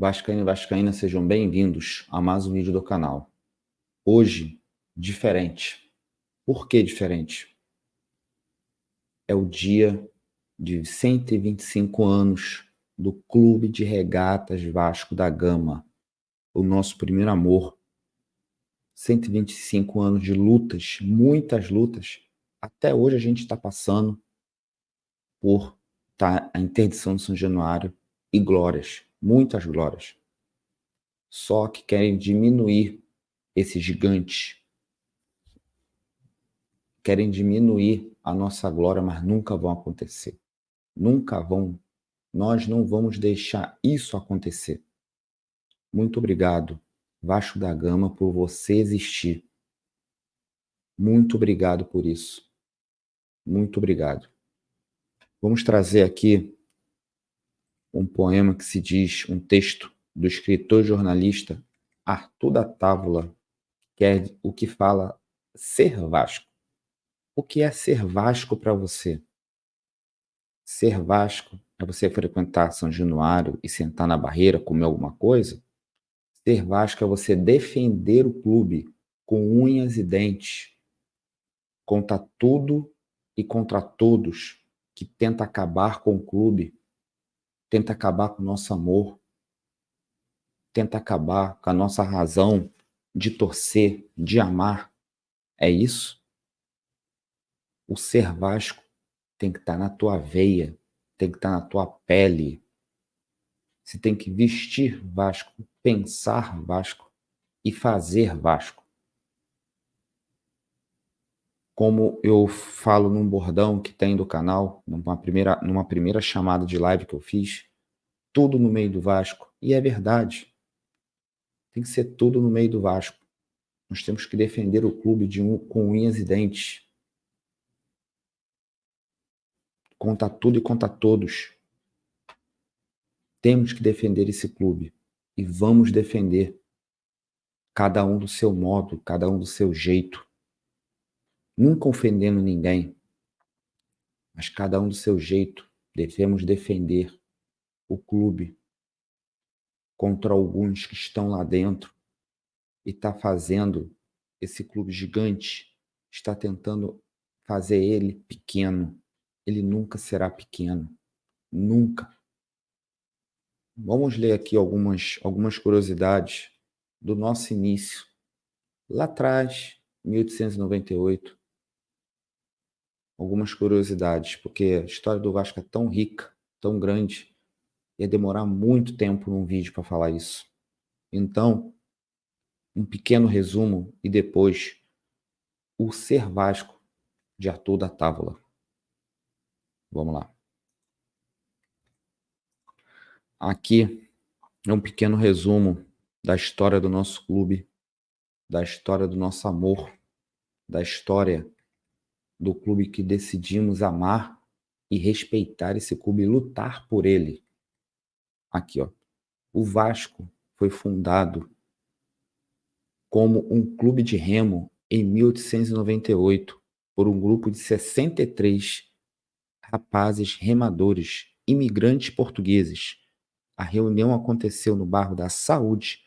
Vascaíno e vascaína, sejam bem-vindos a mais um vídeo do canal. Hoje, diferente. Por que diferente? É o dia de 125 anos do Clube de Regatas Vasco da Gama, o nosso primeiro amor. 125 anos de lutas, muitas lutas. Até hoje a gente está passando por a interdição de São Januário e glórias, muitas glórias. Só que querem diminuir esse gigante, querem diminuir a nossa glória, mas nunca vão acontecer. Nunca vão. Nós não vamos deixar isso acontecer. Muito obrigado, Vasco da Gama, por você existir. Muito obrigado por isso. Muito obrigado. Vamos trazer aqui um poema que se diz, um texto do escritor e jornalista Arthur da Távola, que é o que fala ser Vasco. O que é ser Vasco para você? Ser Vasco é você frequentar São Januário e sentar na barreira, comer alguma coisa? Ser Vasco é você defender o clube com unhas e dentes, contra tudo e contra todos que tenta acabar com o clube, tenta acabar com o nosso amor, tenta acabar com a nossa razão de torcer, de amar. É isso? O ser Vasco tem que estar na tua veia, tem que estar na tua pele. Você tem que vestir Vasco, pensar Vasco e fazer Vasco. Como eu falo num bordão que tem do canal, numa primeira chamada de live que eu fiz, tudo no meio do Vasco. E é verdade. Tem que ser tudo no meio do Vasco. Nós temos que defender o clube com unhas e dentes. Contra tudo e contra todos. Temos que defender esse clube. E vamos defender. Cada um do seu modo, cada um do seu jeito. Nunca ofendendo ninguém. Mas cada um do seu jeito. Devemos defender o clube contra alguns que estão lá dentro e está fazendo esse clube gigante, está tentando fazer ele pequeno. Ele nunca será pequeno. Nunca. Vamos ler aqui algumas curiosidades do nosso início. Lá atrás, 1898. Algumas curiosidades, porque a história do Vasco é tão rica, tão grande, ia demorar muito tempo num vídeo para falar isso. Então, um pequeno resumo e depois o ser Vasco de Arthur da Távola. Vamos lá. Aqui é um pequeno resumo da história do nosso clube, da história do nosso amor, da história do clube que decidimos amar e respeitar esse clube e lutar por ele. Aqui, ó. O Vasco foi fundado como um clube de remo em 1898 por um grupo de 63 rapazes remadores, imigrantes portugueses. A reunião aconteceu no bairro da Saúde.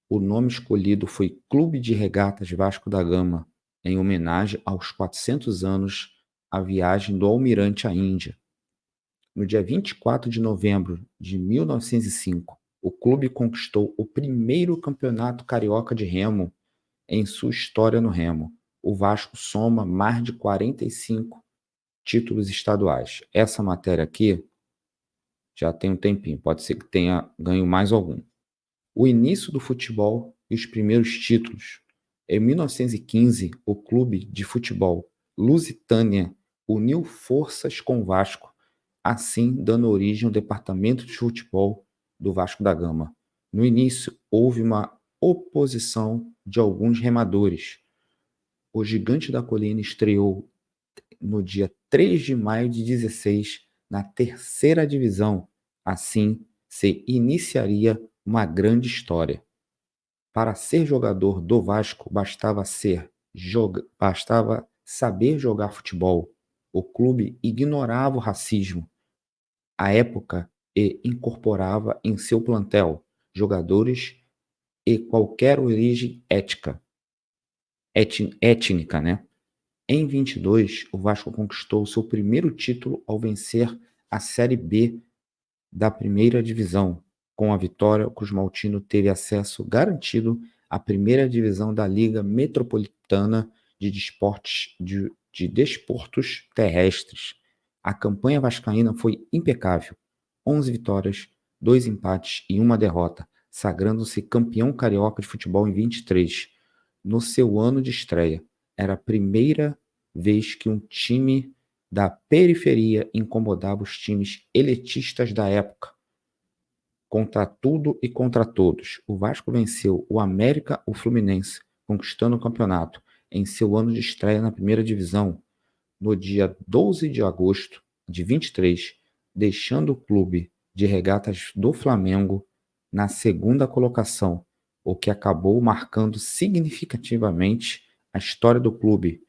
O nome escolhido foi Clube de Regatas Vasco da Gama, em homenagem aos 400 anos à viagem do almirante à Índia. No dia 24 de novembro de 1905, o clube conquistou o primeiro campeonato carioca de remo em sua história no remo. O Vasco soma mais de 45 títulos estaduais. Essa matéria aqui já tem um tempinho, pode ser que tenha ganho mais algum. O início do futebol e os primeiros títulos. Em 1915, o clube de futebol Lusitânia uniu forças com o Vasco, assim dando origem ao departamento de futebol do Vasco da Gama. No início, houve uma oposição de alguns remadores. O Gigante da Colina estreou no dia 3 de maio de 16 na terceira divisão. Assim, se iniciaria uma grande história. Para ser jogador do Vasco, bastava saber jogar futebol. O clube ignorava o racismo à época e incorporava em seu plantel jogadores e qualquer origem étnica, né? Em 22, o Vasco conquistou seu primeiro título ao vencer a Série B da primeira divisão. Com a vitória, o Cruz-Maltino teve acesso garantido à primeira divisão da Liga Metropolitana de Desportos Terrestres. A campanha vascaína foi impecável: 11 vitórias, 2 empates e 1 derrota, sagrando-se campeão carioca de futebol em 23. No seu ano de estreia, era a primeira vez que um time da periferia incomodava os times elitistas da época. Contra tudo e contra todos, o Vasco venceu o América, o Fluminense, conquistando o campeonato em seu ano de estreia na primeira divisão, no dia 12 de agosto de 23, deixando o clube de regatas do Flamengo na segunda colocação, o que acabou marcando significativamente a história do clube,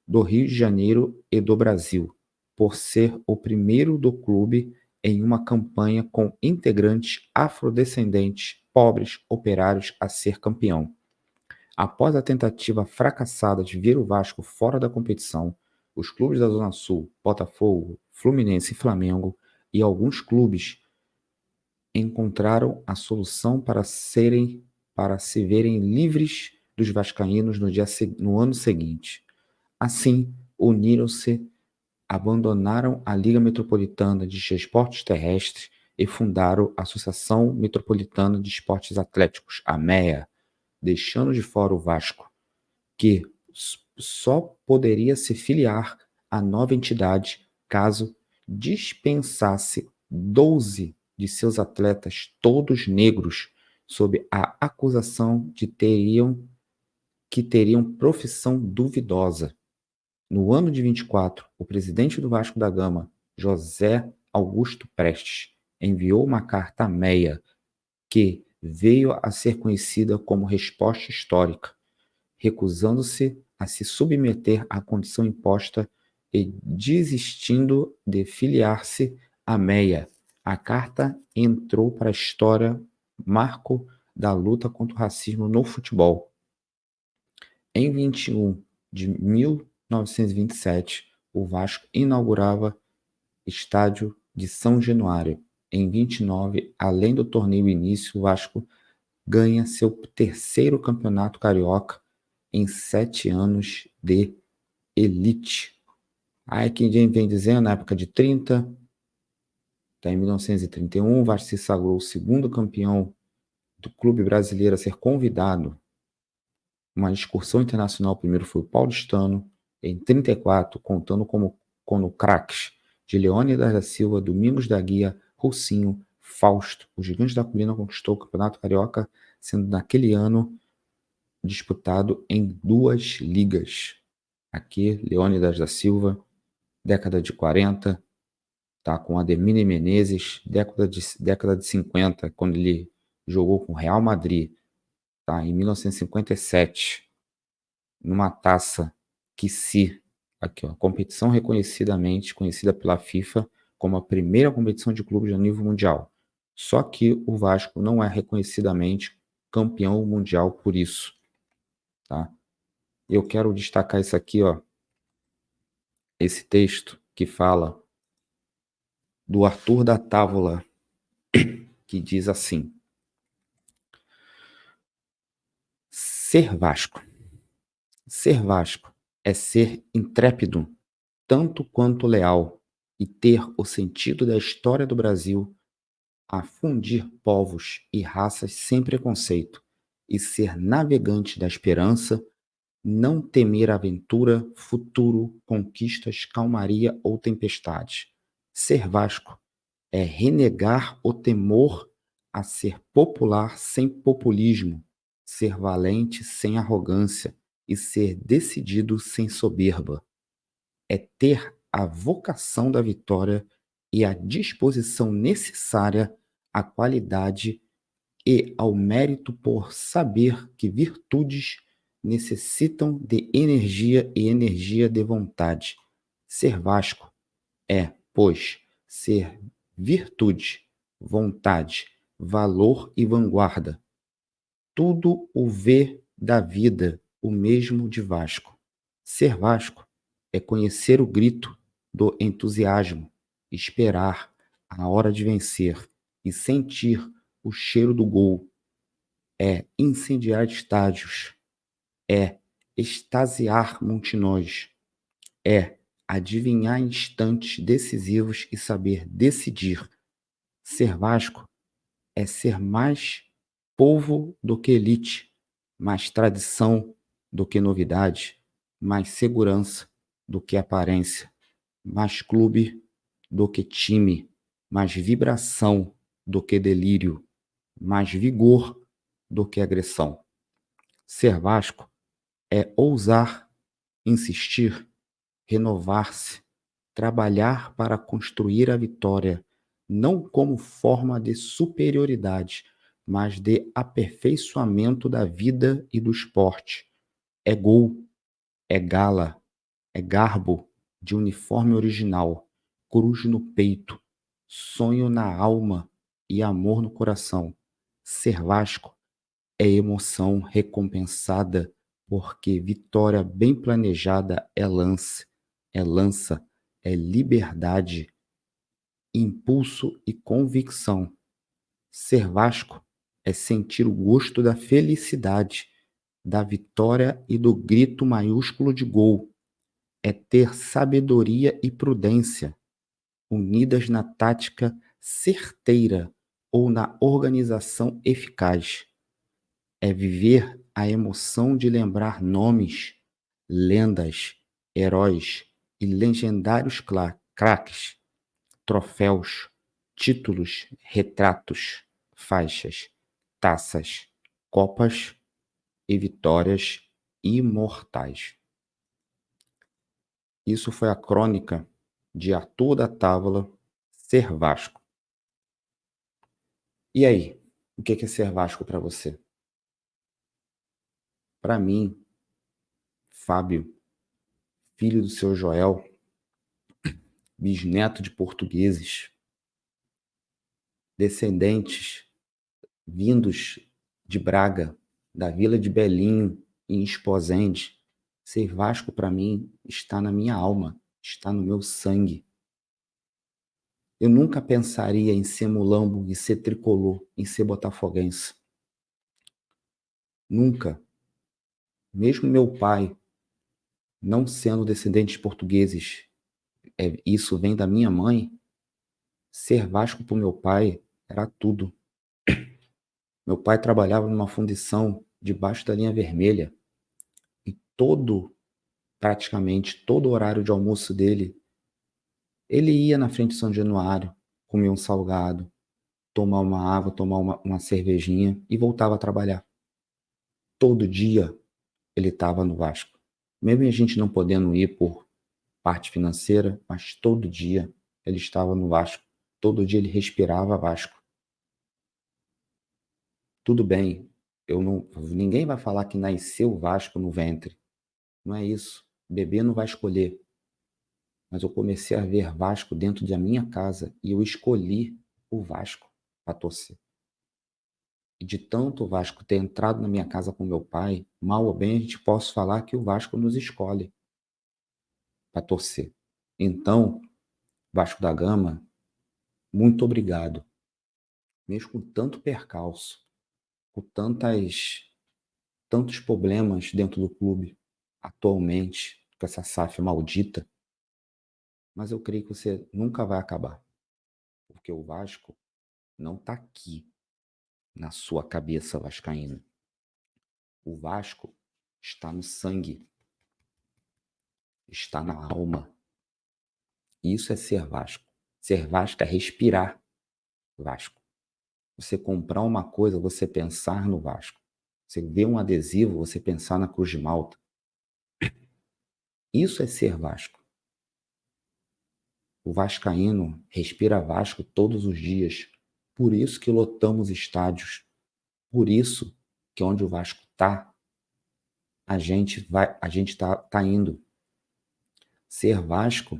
do Rio de Janeiro e do Brasil, por ser o primeiro do clube em uma campanha com integrantes afrodescendentes, pobres, operários a ser campeão. Após a tentativa fracassada de ver o Vasco fora da competição, os clubes da Zona Sul, Botafogo, Fluminense e Flamengo, e alguns clubes encontraram a solução para se verem livres dos vascaínos no ano seguinte. Assim, uniram-se, abandonaram a Liga Metropolitana de Esportes Terrestres e fundaram a Associação Metropolitana de Esportes Atléticos, a MEA, deixando de fora o Vasco, que só poderia se filiar à nova entidade caso dispensasse 12 de seus atletas, todos negros, sob a acusação de que teriam profissão duvidosa. No ano de 24, o presidente do Vasco da Gama, José Augusto Prestes, enviou uma carta à MEA, que veio a ser conhecida como resposta histórica, recusando-se a se submeter à condição imposta e desistindo de filiar-se à MEA. A carta entrou para a história, marco da luta contra o racismo no futebol. Em 21 de 1927, o Vasco inaugurava estádio de São Januário. Em 29, além do torneio início, o Vasco ganha seu terceiro campeonato carioca em 7 anos de elite. Aí quem vem dizendo, na época de 30, em 1931, o Vasco se sagrou o segundo campeão do clube brasileiro a ser convidado uma excursão internacional. O primeiro foi o paulistano, em 34, contando com craques de Leônidas da Silva, Domingos da Guia, Russinho, Fausto. O Gigante da Colina conquistou o Campeonato Carioca, sendo naquele ano disputado em 2 ligas. Aqui, Leônidas da Silva, década de 40, tá, com Ademir Menezes, década de 50, quando ele jogou com o Real Madrid, tá, em 1957, numa taça aqui, ó, competição reconhecidamente conhecida pela FIFA como a primeira competição de clubes a nível mundial. Só que o Vasco não é reconhecidamente campeão mundial por isso, tá? Eu quero destacar isso aqui, ó, esse texto que fala do Arthur da Távola, que diz assim: Ser Vasco. Ser Vasco é ser intrépido, tanto quanto leal, e ter o sentido da história do Brasil, a fundir povos e raças sem preconceito, e ser navegante da esperança, não temer aventura, futuro, conquistas, calmaria ou tempestade. Ser Vasco é renegar o temor a ser popular sem populismo, ser valente sem arrogância e ser decidido sem soberba. É ter a vocação da vitória e a disposição necessária à qualidade e ao mérito por saber que virtudes necessitam de energia e energia de vontade. Ser Vasco é, pois, ser virtude, vontade, valor e vanguarda. Tudo o V da vida, o mesmo de Vasco. Ser Vasco é conhecer o grito do entusiasmo, esperar a hora de vencer e sentir o cheiro do gol. É incendiar estádios, é extasiar multidões, é adivinhar instantes decisivos e saber decidir. Ser Vasco é ser mais povo do que elite, mais tradição do que novidade, mais segurança do que aparência, mais clube do que time, mais vibração do que delírio, mais vigor do que agressão. Ser Vasco é ousar, insistir, renovar-se, trabalhar para construir a vitória, não como forma de superioridade, mas de aperfeiçoamento da vida e do esporte. É gol, é gala, é garbo de uniforme original, cruz no peito, sonho na alma e amor no coração. Ser Vasco é emoção recompensada, porque vitória bem planejada é lance, é lança, é liberdade, impulso e convicção. Ser Vasco é sentir o gosto da felicidade, da vitória e do grito maiúsculo de gol. É ter sabedoria e prudência, unidas na tática certeira ou na organização eficaz. É viver a emoção de lembrar nomes, lendas, heróis e legendários craques, troféus, títulos, retratos, faixas, taças, copas e vitórias imortais. Isso foi a crônica de Arthur da Távola, Ser Vasco. E aí, o que é ser Vasco para você? Para mim, Fábio, filho do seu Joel, bisneto de portugueses, descendentes vindos de Braga, da vila de Belinho, em Esposende. Ser Vasco, para mim, está na minha alma, está no meu sangue. Eu nunca pensaria em ser mulambo, em ser tricolor, em ser botafoguense. Nunca. Mesmo meu pai, não sendo descendente de portugueses, isso vem da minha mãe, ser Vasco para o meu pai era tudo. Meu pai trabalhava numa fundição debaixo da linha vermelha e praticamente todo o horário de almoço dele, ele ia na frente de São Januário, comia um salgado, tomar uma água, tomar uma cervejinha e voltava a trabalhar. Todo dia ele estava no Vasco. Mesmo a gente não podendo ir por parte financeira, mas todo dia ele estava no Vasco. Todo dia ele respirava Vasco. Tudo bem, ninguém vai falar que nasceu Vasco no ventre. Não é isso. Bebê não vai escolher. Mas eu comecei a ver Vasco dentro da minha casa e eu escolhi o Vasco para torcer. E de tanto o Vasco ter entrado na minha casa com meu pai, mal ou bem a gente posso falar que o Vasco nos escolhe para torcer. Então, Vasco da Gama, muito obrigado. Mesmo com tanto percalço, com tantos problemas dentro do clube, atualmente, com essa SAF maldita, mas eu creio que você nunca vai acabar. Porque o Vasco não está aqui na sua cabeça vascaína. O Vasco está no sangue, está na alma. Isso é ser Vasco. Ser Vasco é respirar Vasco. Você comprar uma coisa, você pensar no Vasco. Você ver um adesivo, você pensar na Cruz de Malta. Isso é ser Vasco. O vascaíno respira Vasco todos os dias. Por isso que lotamos estádios. Por isso que onde o Vasco está, a gente tá indo. Ser Vasco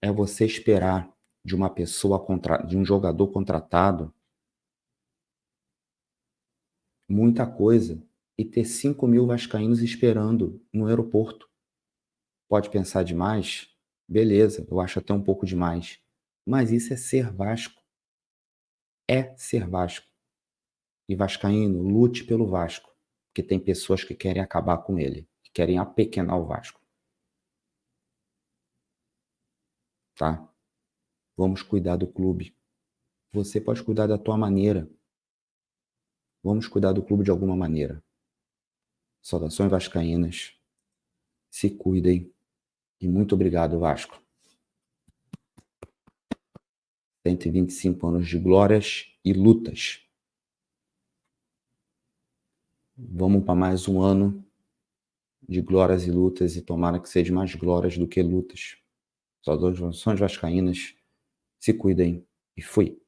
é você esperar de uma pessoa, de um jogador contratado, muita coisa e ter 5.000 vascaínos esperando no aeroporto. Pode pensar demais? Beleza, eu acho até um pouco demais. Mas isso é ser Vasco. É ser Vasco. E vascaíno, lute pelo Vasco. Porque tem pessoas que querem acabar com ele, que querem apequenar o Vasco. Tá? Vamos cuidar do clube. Você pode cuidar da tua maneira. Vamos cuidar do clube de alguma maneira. Saudações vascaínas. Se cuidem. E muito obrigado, Vasco. 125 anos de glórias e lutas. Vamos para mais um ano de glórias e lutas e tomara que seja mais glórias do que lutas. Saudações vascaínas. Se cuidem e fui.